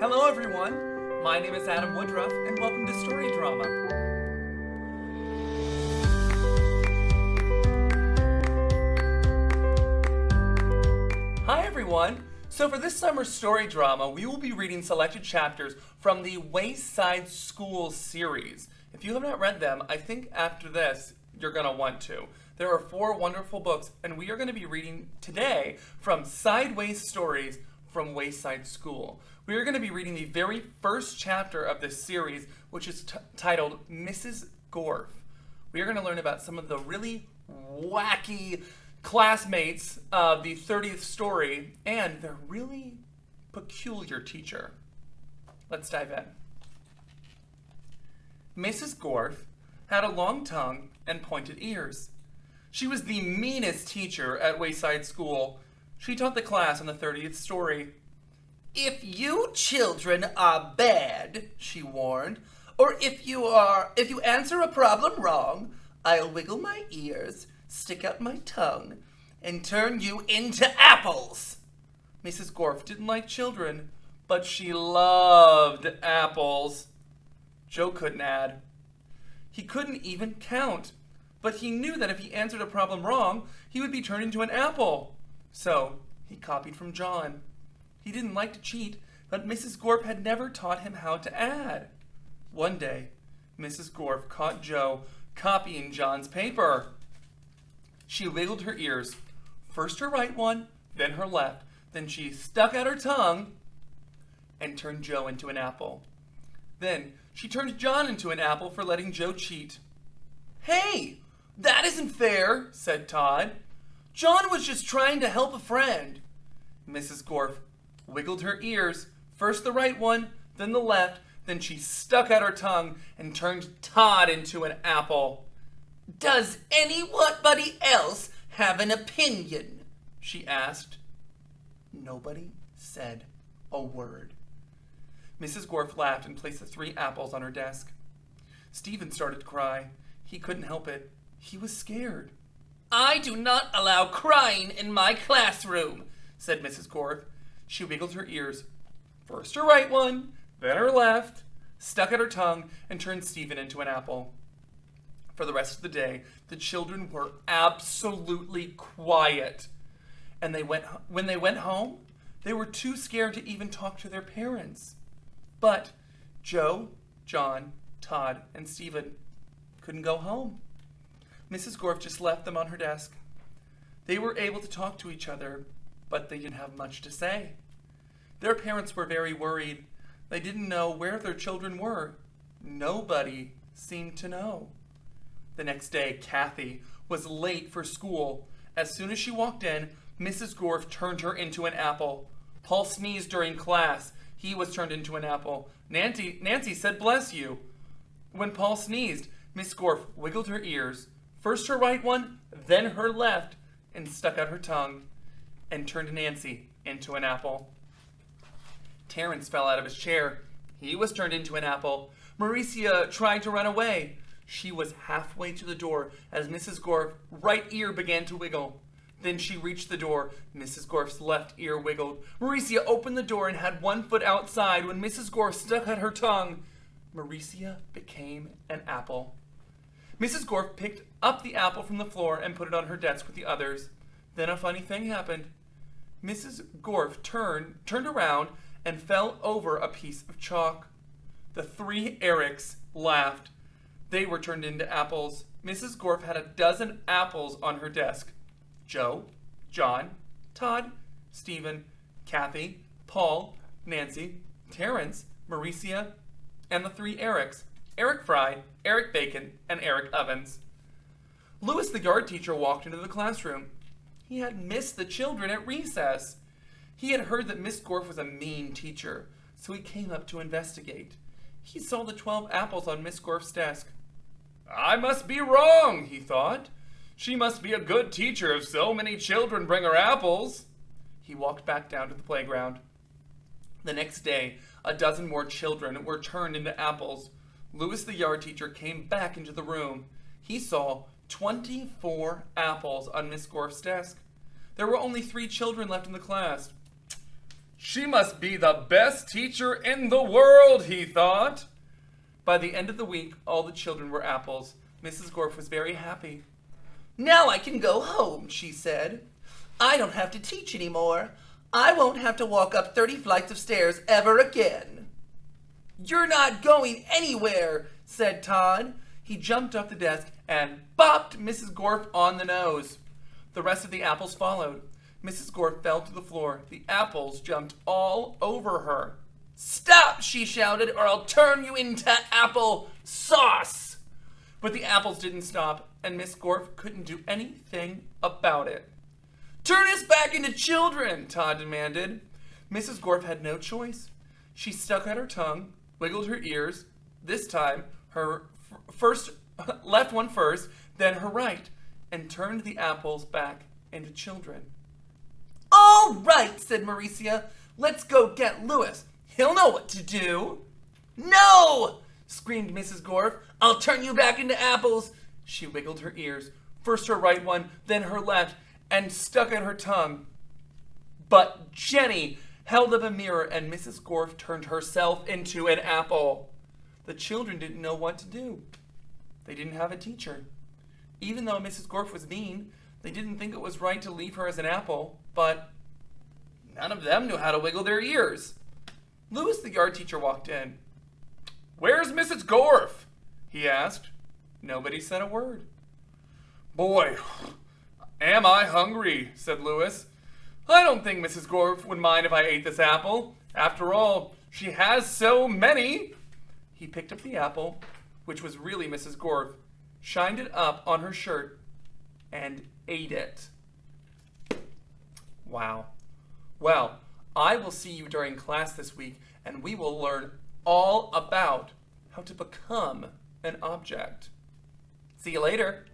Hello everyone, my name is Adam Woodruff and welcome to Story Drama. Hi everyone, so for this summer's story drama we will be reading selected chapters from the Wayside School series. If you have not read them, I think after this you're going to want to. There are 4 wonderful books and we are going to be reading today from Sideways Stories from Wayside School. We are going to be reading the very first chapter of this series, which is titled Mrs. Gorf. We are going to learn about some of the really wacky classmates of the 30th story and their really peculiar teacher. Let's dive in. Mrs. Gorf had a long tongue and pointed ears. She was the meanest teacher at Wayside School. She taught the class on the 30th story. "If you children are bad," she warned, "or if you answer a problem wrong, I'll wiggle my ears, stick out my tongue, and turn you into apples." Mrs. Gorf didn't like children, but she loved apples. Joe couldn't add. He couldn't even count, but he knew that if he answered a problem wrong, he would be turned into an apple. So he copied from John. He didn't like to cheat, but Mrs. Gorf had never taught him how to add. One day, Mrs. Gorf caught Joe copying John's paper. She wiggled her ears, first her right one, then her left. Then she stuck out her tongue and turned Joe into an apple. Then she turned John into an apple for letting Joe cheat. "Hey, that isn't fair," said Todd. "John was just trying to help a friend." Mrs. Gorf wiggled her ears, first the right one, then the left, then she stuck out her tongue and turned Todd into an apple. "Does anybody else have an opinion?" she asked. Nobody said a word. Mrs. Gorf laughed and placed the 3 apples on her desk. Stephen started to cry. He couldn't help it. He was scared. "I do not allow crying in my classroom," said Mrs. Gorf. She wiggled her ears, first her right one, then her left, stuck out her tongue, and turned Stephen into an apple. For the rest of the day, the children were absolutely quiet. And when they went home, they were too scared to even talk to their parents. But Joe, John, Todd, and Stephen couldn't go home. Mrs. Gorf just left them on her desk. They were able to talk to each other, but they didn't have much to say. Their parents were very worried. They didn't know where their children were. Nobody seemed to know. The next day, Kathy was late for school. As soon as she walked in, Mrs. Gorf turned her into an apple. Paul sneezed during class. He was turned into an apple. Nancy said, "Bless you." When Paul sneezed, Miss Gorf wiggled her ears, first her right one, then her left, and stuck out her tongue and turned Nancy into an apple. Terrence fell out of his chair. He was turned into an apple. Mauricia tried to run away. She was halfway to the door as Mrs. Gorf's right ear began to wiggle. Then she reached the door. Mrs. Gorf's left ear wiggled. Mauricia opened the door and had one foot outside when Mrs. Gorf stuck out her tongue. Mauricia became an apple. Mrs. Gorf picked up the apple from the floor and put it on her desk with the others. Then a funny thing happened. Mrs. Gorf turned around and fell over a piece of chalk. The 3 Erics laughed. They were turned into apples. Mrs. Gorf had a dozen apples on her desk. Joe, John, Todd, Stephen, Kathy, Paul, Nancy, Terrence, Mauricia, and the 3 Erics, Eric Fry, Eric Bacon, and Eric Ovens. Louis, the yard teacher, walked into the classroom. He had missed the children at recess. He had heard that Miss Gorf was a mean teacher, so he came up to investigate. He saw the 12 apples on Miss Gorf's desk. "I must be wrong," he thought. "She must be a good teacher if so many children bring her apples." He walked back down to the playground. The next day, a dozen more children were turned into apples. Louis, the yard teacher, came back into the room. He saw 24 apples on Miss Gorf's desk. There were only 3 children left in the class. She must be the best teacher in the world, he thought. By the end of the week, all the children were apples. Mrs. Gorf was very happy. Now I can go home, she said. I don't have to teach anymore. I won't have to walk up 30 flights of stairs ever again. You're not going anywhere, said Todd. He jumped off the desk and bopped Mrs. Gorf on the nose. The rest of the apples followed. Mrs. Gorf fell to the floor. The apples jumped all over her. Stop, she shouted, or I'll turn you into apple sauce. But the apples didn't stop, and Miss Gorf couldn't do anything about it. Turn us back into children, Todd demanded. Mrs. Gorf had no choice. She stuck out her tongue, wiggled her ears, this time her left one first, then her right, and turned the apples back into children. All right, said Mauricia. Let's go get Louis. He'll know what to do. No, screamed Mrs. Gorf. I'll turn you back into apples. She wiggled her ears, first her right one, then her left, and stuck out her tongue. But Jenny held up a mirror, and Mrs. Gorf turned herself into an apple. The children didn't know what to do. They didn't have a teacher. Even though Mrs. Gorf was mean, they didn't think it was right to leave her as an apple, but none of them knew how to wiggle their ears. Louis, the yard teacher, walked in. Where's Mrs. Gorf? He asked. Nobody said a word. Boy, am I hungry, said Louis. I don't think Mrs. Gorf would mind if I ate this apple. After all, she has so many. He picked up the apple, which was really Mrs. Gorf, shined it up on her shirt, and ate it. Wow. Well, I will see you during class this week, and we will learn all about how to become an object. See you later.